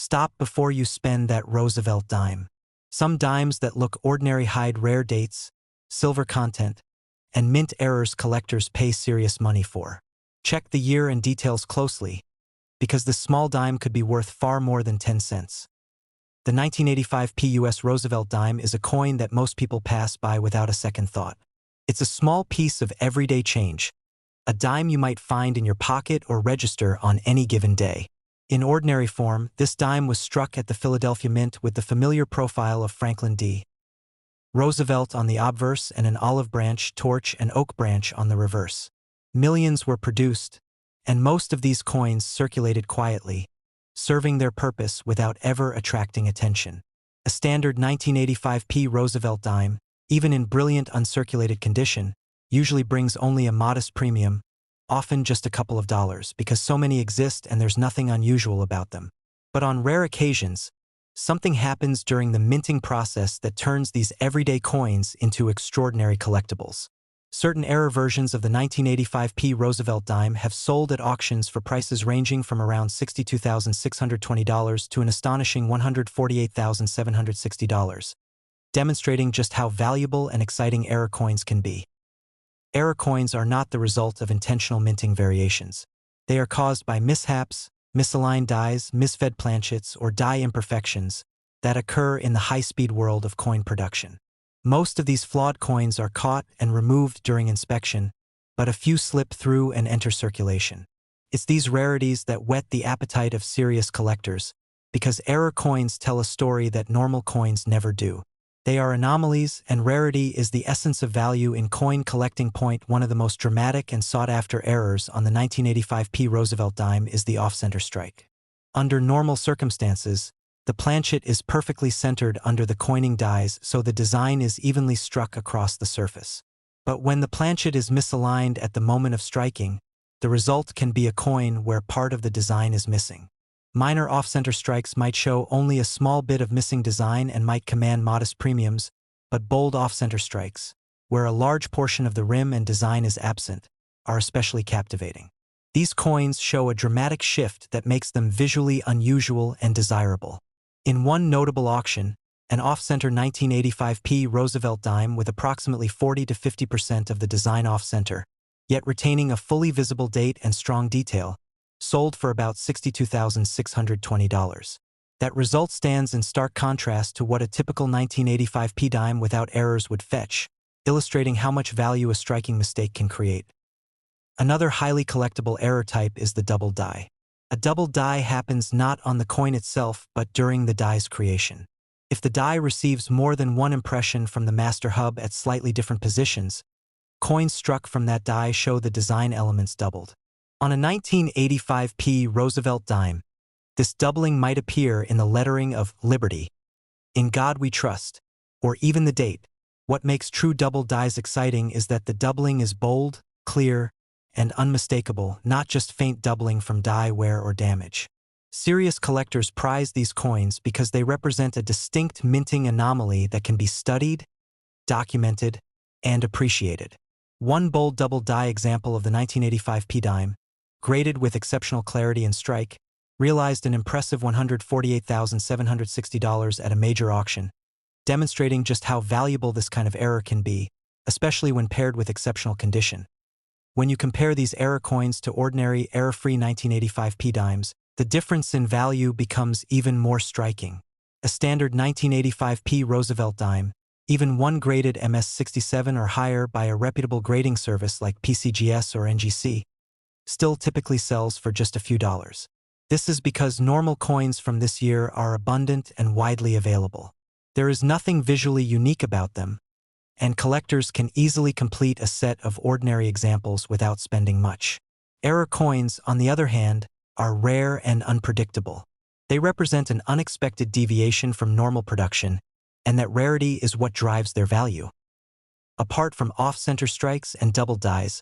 Stop before you spend that Roosevelt dime. Some dimes that look ordinary hide rare dates, silver content, and mint errors collectors pay serious money for. Check the year and details closely, because this small dime could be worth far more than 10 cents. The 1985 US Roosevelt dime is a coin that most people pass by without a second thought. It's a small piece of everyday change, a dime you might find in your pocket or register on any given day. In ordinary form, this dime was struck at the Philadelphia Mint with the familiar profile of Franklin D. Roosevelt on the obverse and an olive branch, torch, and oak branch on the reverse. Millions were produced, and most of these coins circulated quietly, serving their purpose without ever attracting attention. A standard 1985 Roosevelt dime, even in brilliant uncirculated condition, usually brings only a modest premium, often just a couple of dollars, because so many exist and there's nothing unusual about them. But on rare occasions, something happens during the minting process that turns these everyday coins into extraordinary collectibles. Certain error versions of the 1985 Roosevelt dime have sold at auctions for prices ranging from around $62,620 to an astonishing $148,760, demonstrating just how valuable and exciting error coins can be. Error coins are not the result of intentional minting variations. They are caused by mishaps, misaligned dies, misfed planchets, or die imperfections that occur in the high-speed world of coin production. Most of these flawed coins are caught and removed during inspection, but a few slip through and enter circulation. It's these rarities that whet the appetite of serious collectors, because error coins tell a story that normal coins never do. They are anomalies, and rarity is the essence of value in coin collecting. One of the most dramatic and sought-after errors on the 1985 Roosevelt dime is the off-center strike. Under normal circumstances, the planchet is perfectly centered under the coining dies, so the design is evenly struck across the surface. But when the planchet is misaligned at the moment of striking, the result can be a coin where part of the design is missing. Minor off-center strikes might show only a small bit of missing design and might command modest premiums, but bold off-center strikes, where a large portion of the rim and design is absent, are especially captivating. These coins show a dramatic shift that makes them visually unusual and desirable. In one notable auction, an off-center 1985 Roosevelt dime with approximately 40 to 50% of the design off-center, yet retaining a fully visible date and strong detail, sold for about $62,620. That result stands in stark contrast to what a typical 1985 dime without errors would fetch, illustrating how much value a striking mistake can create. Another highly collectible error type is the double die. A double die happens not on the coin itself but during the die's creation. If the die receives more than one impression from the master hub at slightly different positions, coins struck from that die show the design elements doubled. On a 1985 Roosevelt dime, this doubling might appear in the lettering of Liberty, In God We Trust, or even the date. What makes true double dies exciting is that the doubling is bold, clear, and unmistakable, not just faint doubling from die wear or damage. Serious collectors prize these coins because they represent a distinct minting anomaly that can be studied, documented, and appreciated. One bold double die example of the 1985 dime, graded with exceptional clarity and strike, realized an impressive $148,760 at a major auction, demonstrating just how valuable this kind of error can be, especially when paired with exceptional condition. When you compare these error coins to ordinary error-free 1985 dimes, the difference in value becomes even more striking. A standard 1985 Roosevelt dime, even one graded MS67 or higher by a reputable grading service like PCGS or NGC, still typically sells for just a few dollars. This is because normal coins from this year are abundant and widely available. There is nothing visually unique about them, and collectors can easily complete a set of ordinary examples without spending much. Error coins, on the other hand, are rare and unpredictable. They represent an unexpected deviation from normal production, and that rarity is what drives their value. Apart from off-center strikes and double dies,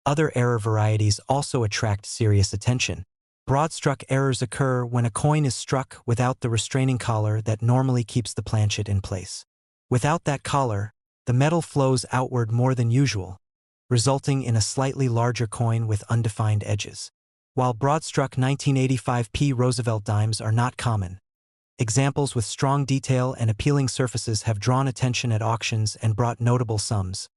other error varieties also attract serious attention. Broad-struck errors occur when a coin is struck without the restraining collar that normally keeps the planchet in place. Without that collar, the metal flows outward more than usual, resulting in a slightly larger coin with undefined edges. While broad-struck 1985 Roosevelt dimes are not common, Examples with strong detail and appealing surfaces have drawn attention at auctions and brought notable sums,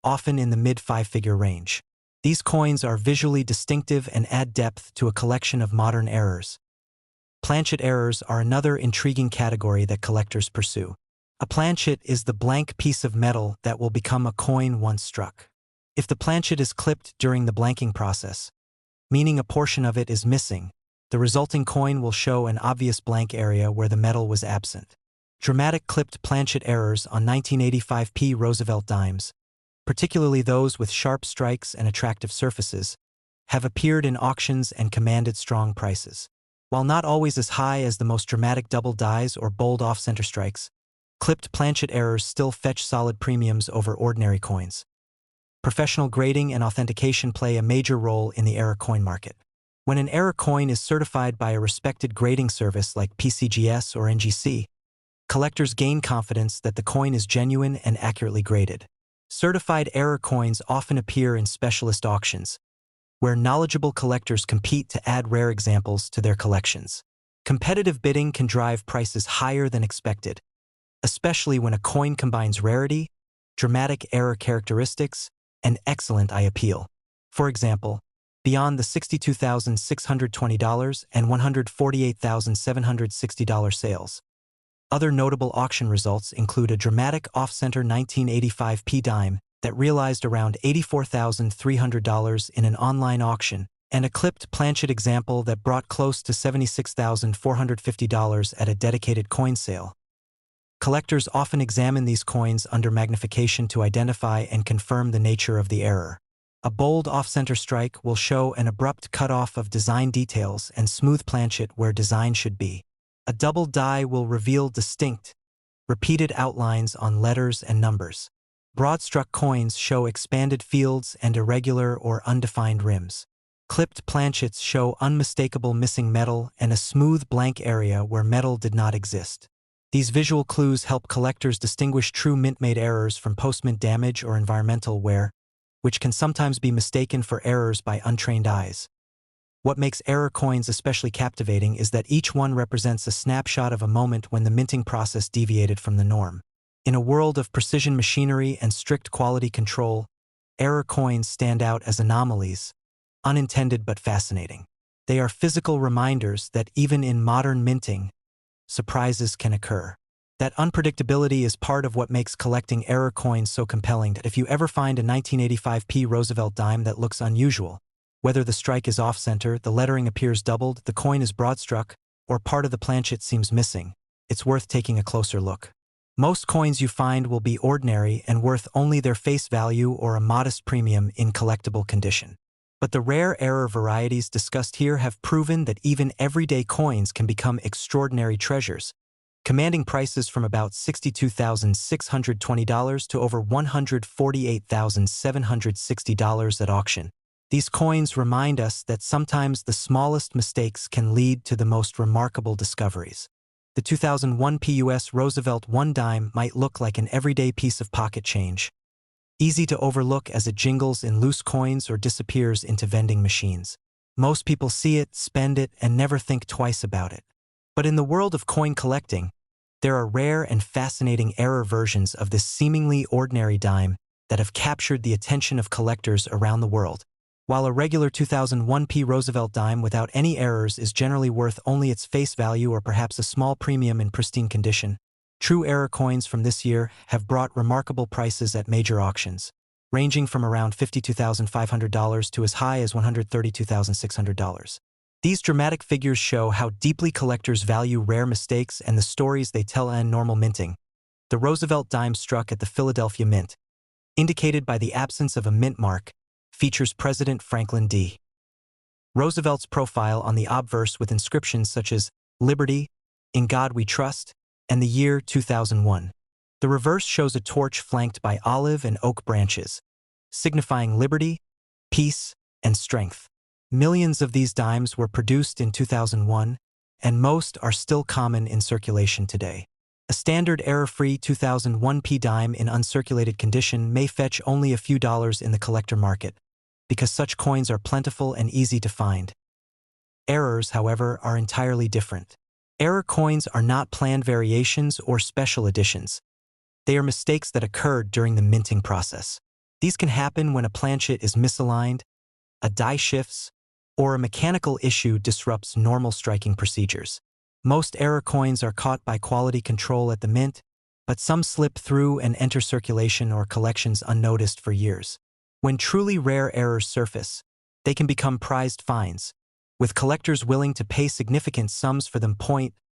often in the mid-five-figure range. These coins are visually distinctive and add depth to a collection of modern errors. Planchet errors are another intriguing category that collectors pursue. A planchet is the blank piece of metal that will become a coin once struck. If the planchet is clipped during the blanking process, meaning a portion of it is missing, the resulting coin will show an obvious blank area where the metal was absent. Dramatic clipped planchet errors on 1985p Roosevelt dimes, particularly those with sharp strikes and attractive surfaces, have appeared in auctions and commanded strong prices. While not always as high as the most dramatic double dies or bold off-center strikes, clipped planchet errors still fetch solid premiums over ordinary coins. Professional grading and authentication play a major role in the error coin market. When an error coin is certified by a respected grading service like PCGS or NGC, collectors gain confidence that the coin is genuine and accurately graded. Certified error coins often appear in specialist auctions, where knowledgeable collectors compete to add rare examples to their collections. Competitive bidding can drive prices higher than expected, especially when a coin combines rarity, dramatic error characteristics, and excellent eye appeal. For example, beyond the $62,620 and $148,760 sales. Other notable auction results include a dramatic off-center 1985p dime that realized around $84,300 in an online auction, and a clipped planchet example that brought close to $76,450 at a dedicated coin sale. Collectors often examine these coins under magnification to identify and confirm the nature of the error. A bold off-center strike will show an abrupt cutoff of design details and smooth planchet where design should be. A double die will reveal distinct, repeated outlines on letters and numbers. Broad-struck coins show expanded fields and irregular or undefined rims. Clipped planchets show unmistakable missing metal and a smooth blank area where metal did not exist. These visual clues help collectors distinguish true mint-made errors from post-mint damage or environmental wear, which can sometimes be mistaken for errors by untrained eyes. What makes error coins especially captivating is that each one represents a snapshot of a moment when the minting process deviated from the norm. In a world of precision machinery and strict quality control, error coins stand out as anomalies, unintended but fascinating. They are physical reminders that even in modern minting, surprises can occur. That unpredictability is part of what makes collecting error coins so compelling. If you ever find a 1985p Roosevelt dime that looks unusual, whether the strike is off-center, the lettering appears doubled, the coin is broad-struck, or part of the planchet seems missing, it's worth taking a closer look. Most coins you find will be ordinary and worth only their face value or a modest premium in collectible condition. But the rare error varieties discussed here have proven that even everyday coins can become extraordinary treasures, commanding prices from about $62,620 to over $148,760 at auction. These coins remind us that sometimes the smallest mistakes can lead to the most remarkable discoveries. The 2001 US Roosevelt 1 dime might look like an everyday piece of pocket change, easy to overlook as it jingles in loose coins or disappears into vending machines. Most people see it, spend it, and never think twice about it. But in the world of coin collecting, there are rare and fascinating error versions of this seemingly ordinary dime that have captured the attention of collectors around the world. While a regular 2001p Roosevelt dime without any errors is generally worth only its face value or perhaps a small premium in pristine condition, true error coins from this year have brought remarkable prices at major auctions, ranging from around $52,500 to as high as $132,600. These dramatic figures show how deeply collectors value rare mistakes and the stories they tell in normal minting. The Roosevelt dime struck at the Philadelphia Mint, indicated by the absence of a mint mark, features President Franklin D. Roosevelt's profile on the obverse with inscriptions such as "Liberty," "In God We Trust," and the year 2001. The reverse shows a torch flanked by olive and oak branches, signifying liberty, peace, and strength. Millions of these dimes were produced in 2001, and most are still common in circulation today. A standard error-free 2001p dime in uncirculated condition may fetch only a few dollars in the collector market, because such coins are plentiful and easy to find. Errors, however, are entirely different. Error coins are not planned variations or special editions. They are mistakes that occurred during the minting process. These can happen when a planchet is misaligned, a die shifts, or a mechanical issue disrupts normal striking procedures. Most error coins are caught by quality control at the mint, but some slip through and enter circulation or collections unnoticed for years. When truly rare errors surface, they can become prized finds, with collectors willing to pay significant sums for them.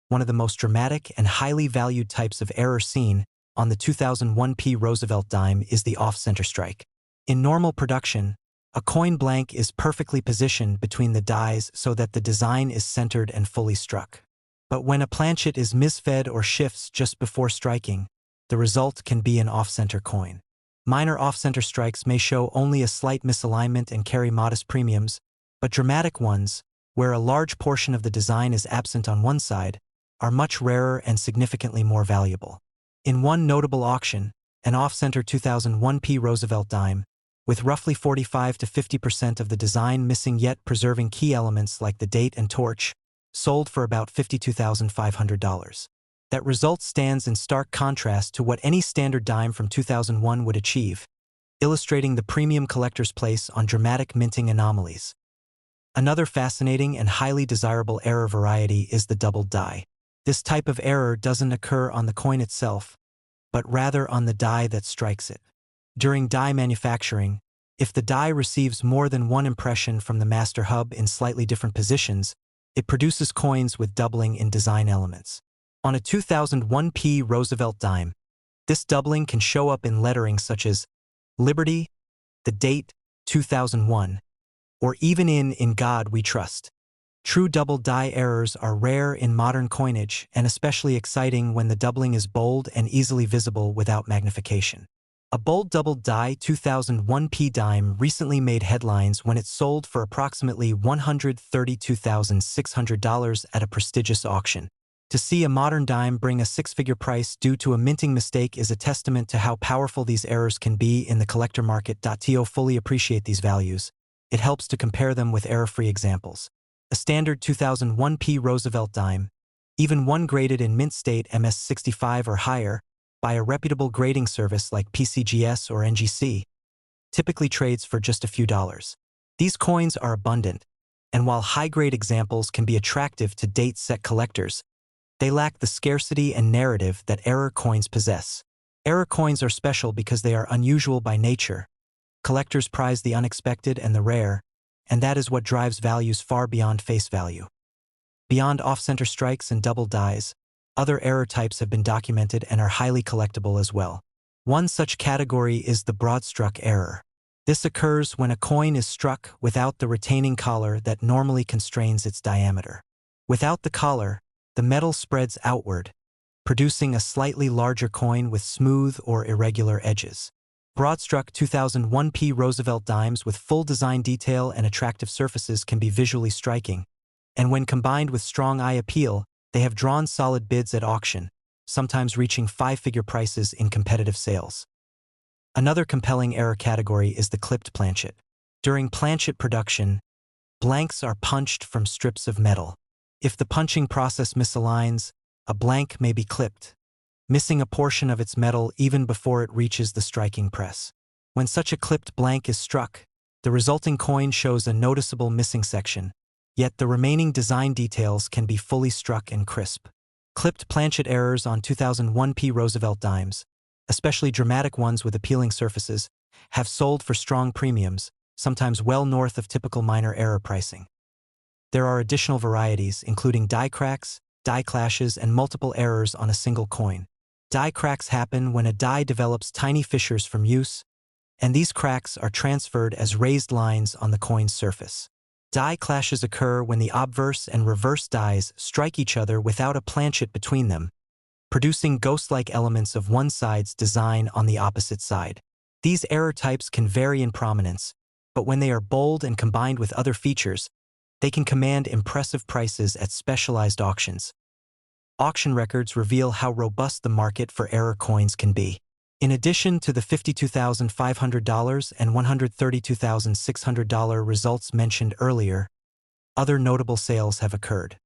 One of the most dramatic and highly valued types of error seen on the 2001 Roosevelt dime is the off-center strike. In normal production, a coin blank is perfectly positioned between the dies so that the design is centered and fully struck. But when a planchet is misfed or shifts just before striking, the result can be an off-center coin. Minor off-center strikes may show only a slight misalignment and carry modest premiums, but dramatic ones, where a large portion of the design is absent on one side, are much rarer and significantly more valuable. In one notable auction, an off-center 2001 Roosevelt dime, with roughly 45 to 50% of the design missing yet preserving key elements like the date and torch, sold for about $52,500. That result stands in stark contrast to what any standard dime from 2001 would achieve, illustrating the premium collector's place on dramatic minting anomalies. Another fascinating and highly desirable error variety is the doubled die. This type of error doesn't occur on the coin itself, but rather on the die that strikes it. During die manufacturing, if the die receives more than one impression from the master hub in slightly different positions, it produces coins with doubling in design elements. On a 2001 Roosevelt dime, this doubling can show up in lettering such as Liberty, the date, 2001, or even in God We Trust. True double die errors are rare in modern coinage and especially exciting when the doubling is bold and easily visible without magnification. A bold doubled die 2001 dime recently made headlines when it sold for approximately $132,600 at a prestigious auction. To see a modern dime bring a six-figure price due to a minting mistake is a testament to how powerful these errors can be in the collector market. To fully appreciate these values, it helps to compare them with error-free examples. A standard 2001 Roosevelt dime, even one graded in mint state MS65 or higher, by a reputable grading service like PCGS or NGC, typically trades for just a few dollars. These coins are abundant, and while high-grade examples can be attractive to date-set collectors, they lack the scarcity and narrative that error coins possess. Error coins are special because they are unusual by nature. Collectors prize the unexpected and the rare, and that is what drives values far beyond face value. Beyond off-center strikes and double dies, other error types have been documented and are highly collectible as well. One such category is the broad-struck error. This occurs when a coin is struck without the retaining collar that normally constrains its diameter. Without the collar, the metal spreads outward, producing a slightly larger coin with smooth or irregular edges. Broad-struck 2001 Roosevelt dimes with full design detail and attractive surfaces can be visually striking, and when combined with strong eye appeal, they have drawn solid bids at auction, sometimes reaching five-figure prices in competitive sales. Another compelling error category is the clipped planchet. During planchet production, blanks are punched from strips of metal. If the punching process misaligns, a blank may be clipped, missing a portion of its metal even before it reaches the striking press. When such a clipped blank is struck, the resulting coin shows a noticeable missing section, yet the remaining design details can be fully struck and crisp. Clipped planchet errors on 2001 Roosevelt dimes, especially dramatic ones with appealing surfaces, have sold for strong premiums, sometimes well north of typical minor error pricing. There are additional varieties, including die cracks, die clashes, and multiple errors on a single coin. Die cracks happen when a die develops tiny fissures from use, and these cracks are transferred as raised lines on the coin's surface. Die clashes occur when the obverse and reverse dies strike each other without a planchet between them, producing ghost-like elements of one side's design on the opposite side. These error types can vary in prominence, but when they are bold and combined with other features, they can command impressive prices at specialized auctions. Auction records reveal how robust the market for error coins can be. In addition to the $52,500 and $132,600 results mentioned earlier, other notable sales have occurred.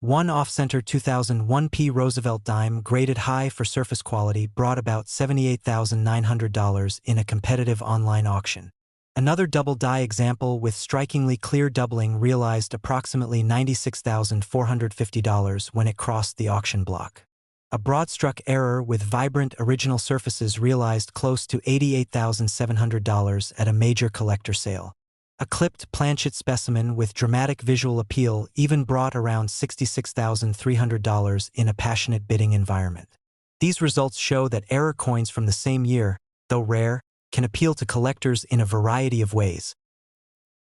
One off-center 2001 Roosevelt dime graded high for surface quality brought about $78,900 in a competitive online auction. Another double die example with strikingly clear doubling realized approximately $96,450 when it crossed the auction block. A broad-struck error with vibrant original surfaces realized close to $88,700 at a major collector sale. A clipped planchet specimen with dramatic visual appeal even brought around $66,300 in a passionate bidding environment. These results show that error coins from the same year, though rare, can appeal to collectors in a variety of ways.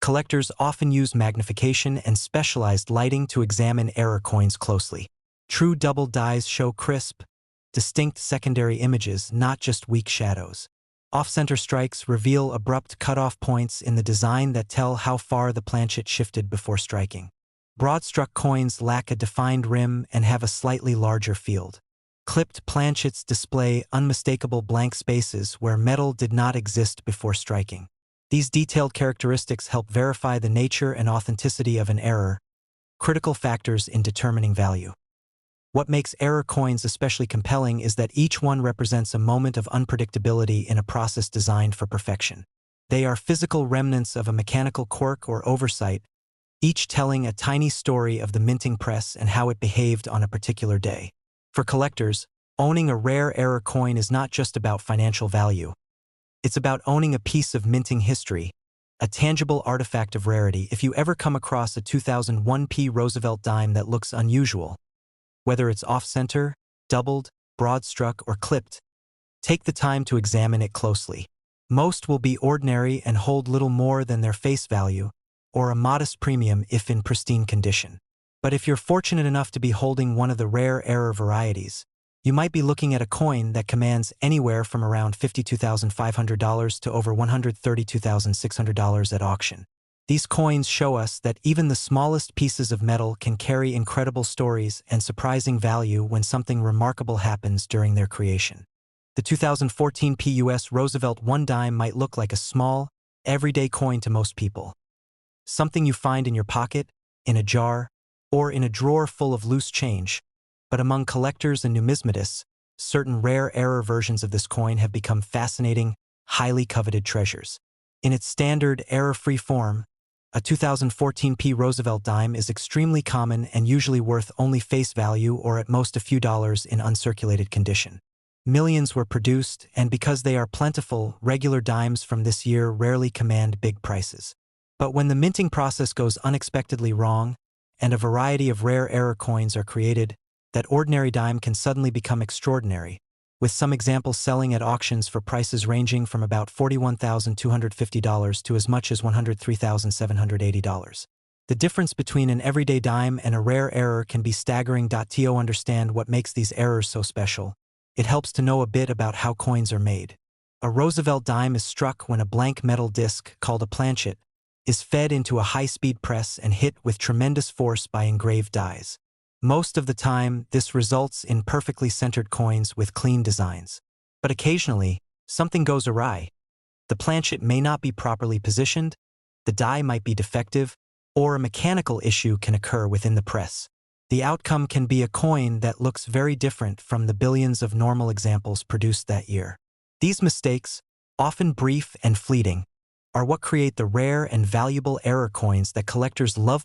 Collectors often use magnification and specialized lighting to examine error coins closely. True double dies show crisp, distinct secondary images, not just weak shadows. Off-center strikes reveal abrupt cutoff points in the design that tell how far the planchet shifted before striking. Broad-struck coins lack a defined rim and have a slightly larger field. Clipped planchets display unmistakable blank spaces where metal did not exist before striking. These detailed characteristics help verify the nature and authenticity of an error, critical factors in determining value. What makes error coins especially compelling is that each one represents a moment of unpredictability in a process designed for perfection. They are physical remnants of a mechanical quirk or oversight, each telling a tiny story of the minting press and how it behaved on a particular day. For collectors, owning a rare error coin is not just about financial value. It's about owning a piece of minting history, a tangible artifact of rarity. If you ever come across a 2001 Roosevelt dime that looks unusual, whether it's off-center, doubled, broad-struck, or clipped, take the time to examine it closely. Most will be ordinary and hold little more than their face value, or a modest premium if in pristine condition. But if you're fortunate enough to be holding one of the rare error varieties, you might be looking at a coin that commands anywhere from around $52,500 to over $132,600 at auction. These coins show us that even the smallest pieces of metal can carry incredible stories and surprising value when something remarkable happens during their creation. The 2014 US Roosevelt 1 dime might look like a small, everyday coin to most people. Something you find in your pocket, in a jar, or in a drawer full of loose change. But among collectors and numismatists, certain rare error versions of this coin have become fascinating, highly coveted treasures. In its standard, error-free form, a 2014 Roosevelt dime is extremely common and usually worth only face value or at most a few dollars in uncirculated condition. Millions were produced, and because they are plentiful, regular dimes from this year rarely command big prices. But when the minting process goes unexpectedly wrong, and a variety of rare error coins are created, that ordinary dime can suddenly become extraordinary, with some examples selling at auctions for prices ranging from about $41,250 to as much as $103,780. The difference between an everyday dime and a rare error can be staggering. To understand what makes these errors so special, it helps to know a bit about how coins are made. A Roosevelt dime is struck when a blank metal disc, called a planchet, is fed into a high-speed press and hit with tremendous force by engraved dies. Most of the time, this results in perfectly centered coins with clean designs. But occasionally, something goes awry. The planchet may not be properly positioned, the die might be defective, or a mechanical issue can occur within the press. The outcome can be a coin that looks very different from the billions of normal examples produced that year. These mistakes, often brief and fleeting, are what create the rare and valuable error coins that collectors love.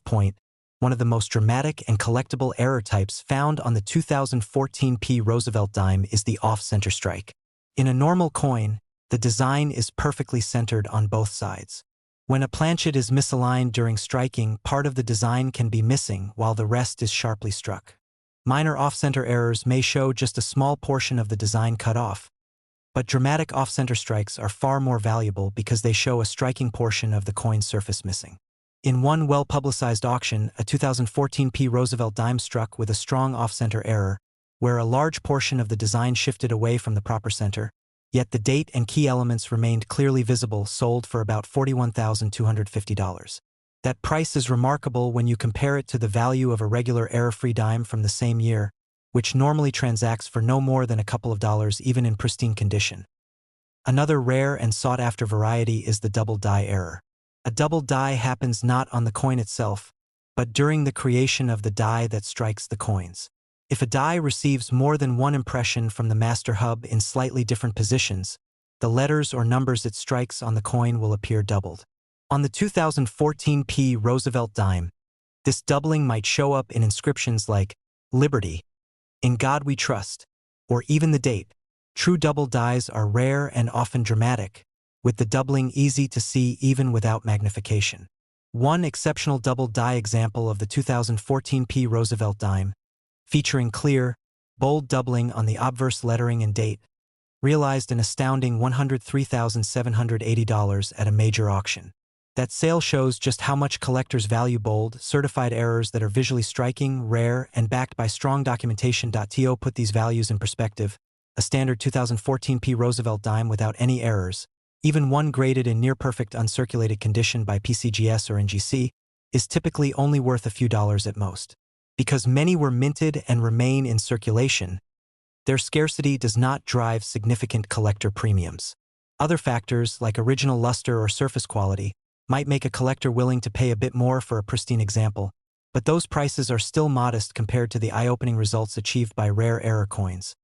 One of the most dramatic and collectible error types found on the 2014 Roosevelt dime is the off-center strike. In a normal coin, the design is perfectly centered on both sides. When a planchet is misaligned during striking, part of the design can be missing while the rest is sharply struck. Minor off-center errors may show just a small portion of the design cut off, but dramatic off-center strikes are far more valuable because they show a striking portion of the coin's surface missing. In one well-publicized auction, a 2014 Roosevelt dime struck with a strong off-center error, where a large portion of the design shifted away from the proper center, yet the date and key elements remained clearly visible, sold for about $41,250. That price is remarkable when you compare it to the value of a regular error-free dime from the same year, which normally transacts for no more than a couple of dollars even in pristine condition. Another rare and sought-after variety is the double die error. A double die happens not on the coin itself, but during the creation of the die that strikes the coins. If a die receives more than one impression from the master hub in slightly different positions, the letters or numbers it strikes on the coin will appear doubled. On the 2014 P. Roosevelt dime, this doubling might show up in inscriptions like Liberty, In God We Trust, or even the date. True double dies are rare and often dramatic, with the doubling easy to see even without magnification. One exceptional double die example of the 2014 P. Roosevelt dime, featuring clear, bold doubling on the obverse lettering and date, realized an astounding $103,780 at a major auction. That sale shows just how much collectors value bold, certified errors that are visually striking, rare, and backed by strong documentation. To put these values in perspective, a standard 2014 P. Roosevelt dime without any errors, even one graded in near-perfect uncirculated condition by PCGS or NGC, is typically only worth a few dollars at most. Because many were minted and remain in circulation, their scarcity does not drive significant collector premiums. Other factors, like original luster or surface quality, might make a collector willing to pay a bit more for a pristine example, but those prices are still modest compared to the eye-opening results achieved by rare error coins.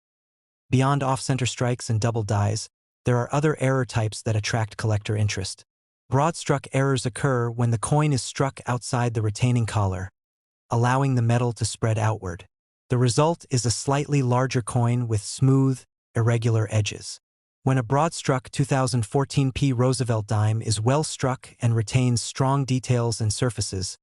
Beyond off-center strikes and double dies, there are other error types that attract collector interest. Broad-struck errors occur when the coin is struck outside the retaining collar, allowing the metal to spread outward. The result is a slightly larger coin with smooth, irregular edges. When a broad-struck 2014 P. Roosevelt dime is well struck and retains strong details and surfaces,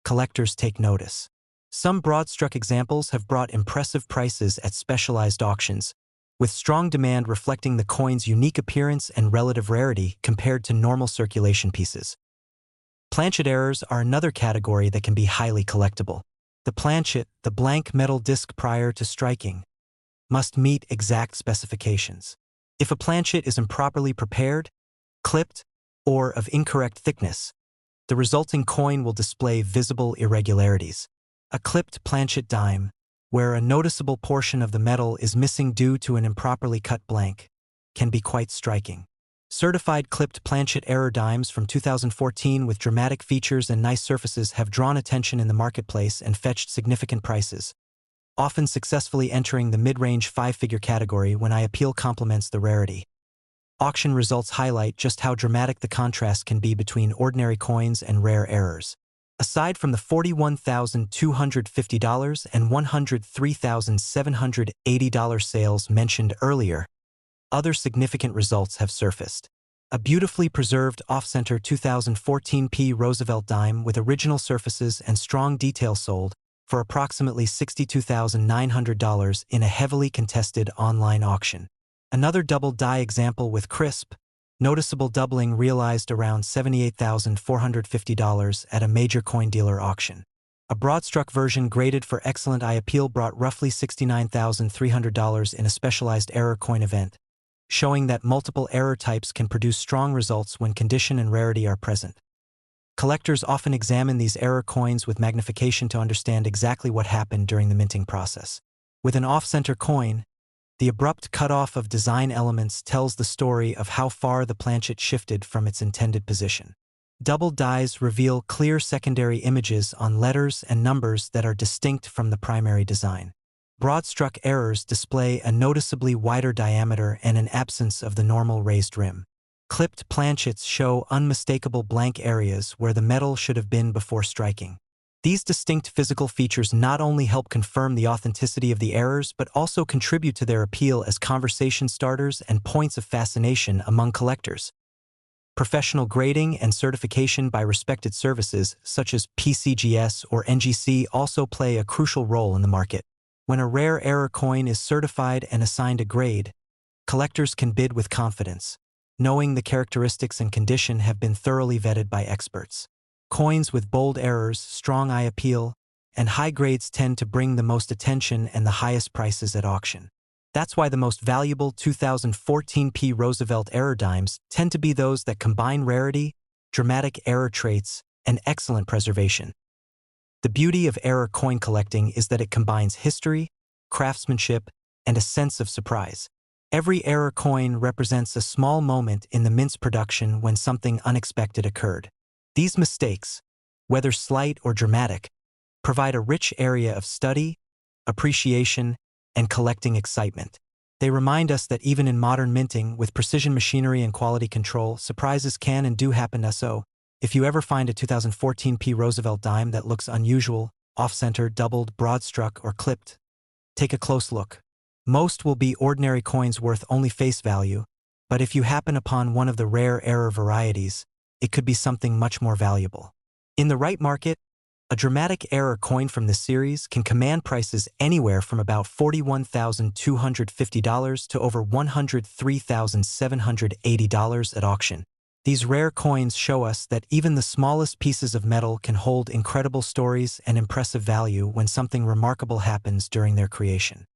collectors take notice. Some broad-struck examples have brought impressive prices at specialized auctions, with strong demand reflecting the coin's unique appearance and relative rarity compared to normal circulation pieces. Planchet errors are another category that can be highly collectible. The planchet, the blank metal disc prior to striking, must meet exact specifications. If a planchet is improperly prepared, clipped, or of incorrect thickness, the resulting coin will display visible irregularities. A clipped planchet dime, where a noticeable portion of the metal is missing due to an improperly cut blank, can be quite striking. Certified clipped planchet error dimes from 2014 with dramatic features and nice surfaces have drawn attention in the marketplace and fetched significant prices, often successfully entering the mid-range five-figure category when eye appeal complements the rarity. Auction results highlight just how dramatic the contrast can be between ordinary coins and rare errors. Aside from the $41,250 and $103,780 sales mentioned earlier, other significant results have surfaced. A beautifully preserved off-center 2014 P. Roosevelt dime with original surfaces and strong detail sold for approximately $62,900 in a heavily contested online auction. Another double die example with crisp, noticeable doubling realized around $78,450 at a major coin dealer auction. A broad-struck version graded for excellent eye appeal brought roughly $69,300 in a specialized error coin event, showing that multiple error types can produce strong results when condition and rarity are present. Collectors often examine these error coins with magnification to understand exactly what happened during the minting process. With an off-center coin, the abrupt cutoff of design elements tells the story of how far the planchet shifted from its intended position. Double dies reveal clear secondary images on letters and numbers that are distinct from the primary design. Broad-struck errors display a noticeably wider diameter and an absence of the normal raised rim. Clipped planchets show unmistakable blank areas where the metal should have been before striking. These distinct physical features not only help confirm the authenticity of the errors but also contribute to their appeal as conversation starters and points of fascination among collectors. Professional grading and certification by respected services such as PCGS or NGC also play a crucial role in the market. When a rare error coin is certified and assigned a grade, collectors can bid with confidence, knowing the characteristics and condition have been thoroughly vetted by experts. Coins with bold errors, strong eye appeal, and high grades tend to bring the most attention and the highest prices at auction. That's why the most valuable 2014 P. Roosevelt error dimes tend to be those that combine rarity, dramatic error traits, and excellent preservation. The beauty of error coin collecting is that it combines history, craftsmanship, and a sense of surprise. Every error coin represents a small moment in the mint's production when something unexpected occurred. These mistakes, whether slight or dramatic, provide a rich area of study, appreciation, and collecting excitement. They remind us that even in modern minting, with precision machinery and quality control, surprises can and do happen. So, if you ever find a 2014 P. Roosevelt dime that looks unusual, off-center, doubled, broad-struck, or clipped, take a close look. Most will be ordinary coins worth only face value, but if you happen upon one of the rare error varieties, it could be something much more valuable. In the right market, a dramatic error coin from this series can command prices anywhere from about $41,250 to over $103,780 at auction. These rare coins show us that even the smallest pieces of metal can hold incredible stories and impressive value when something remarkable happens during their creation.